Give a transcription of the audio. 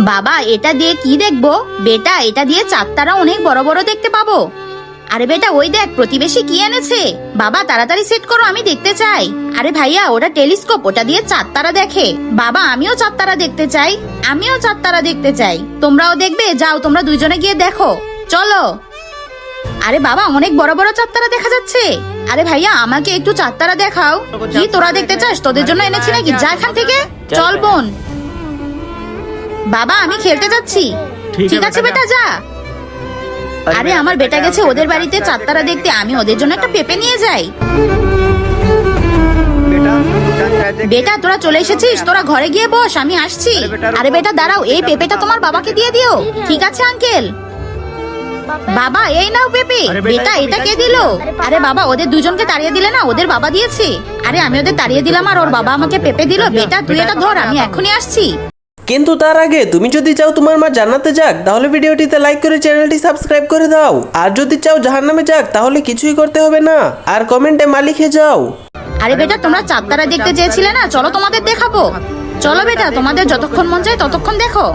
বাবা এটা দিয়ে কি দেখবো? বেটা এটা দিয়ে চাঁদতারা অনেক বড় বড় দেখতে পাবো। আরে বেটা ওই দেখ প্রতিবেশী কি এনেছে। বাবা তাড়াতাড়ি সেট করো, আমি দেখতে চাই। আরে ভাইয়া ওটা টেলিস্কোপ, ওটা দিয়ে চাঁদতারা দেখে। বাবা আমিও চাঁদতারা দেখতে চাই, আমিও চাঁদতারা দেখতে চাই। তোমরাও দেখবে? যাও তোমরা দুইজনে গিয়ে দেখো, চলো। আরে বাবা অনেক বড় বড় চাঁদতারা দেখা যাচ্ছে। আরে ভাইয়া আমাকে একটু চাঁদতারা দেখাও। কি তোরা দেখতে চাস? তোদের জন্য এনেছি নাকি? যা এখান থেকে, চল বোন। বাবা আমি খেলতে যাচ্ছি। ঠিক আছে বেটা যা। আরে আমার বেটা গেছে ওদের বাড়িতে চাঁদতারা দেখতে, আমি ওদের জন্য একটা পেঁপে নিয়ে যাই। বেটা তোরা চলে এসেছিস, তোরা ঘরে গিয়ে বস, আমি আসছি। আরে বেটা দাঁড়াও, এই পেঁপেটা তোমার বাবাকে দিয়ে দিও। ঠিক আছে আঙ্কেল। বাবা এই নাও পেঁপে। বেটা এটা কে দিল? আরে বাবা ওদের দুজনকে তাড়িয়ে দিলে না, ওদের বাবা দিয়েছে। আরে আমি ওদের তাড়িয়ে দিলাম আর ওর বাবা আমাকে পেঁপে দিল। বেটা তুই এটা ধর, আমি এখনই আসছি। কিন্তু তার আগে তুমি যদি চাও তোমার মা জান্নাতে যাক, তাহলে ভিডিওটিতে লাইক করে চ্যানেলটি সাবস্ক্রাইব করে দাও। আর যদি চাও জাহান্নামে যাক, তাহলে কিছুই করতে হবে না, আর কমেন্টে মা লিখে যাও। আরে বেটা তোমরা চাঁদতারা দেখতে চেয়েছিলে না, চলো তোমাদের দেখাবো। চলো বেটা তোমাদের যতক্ষণ মন চায় ততক্ষণ দেখো।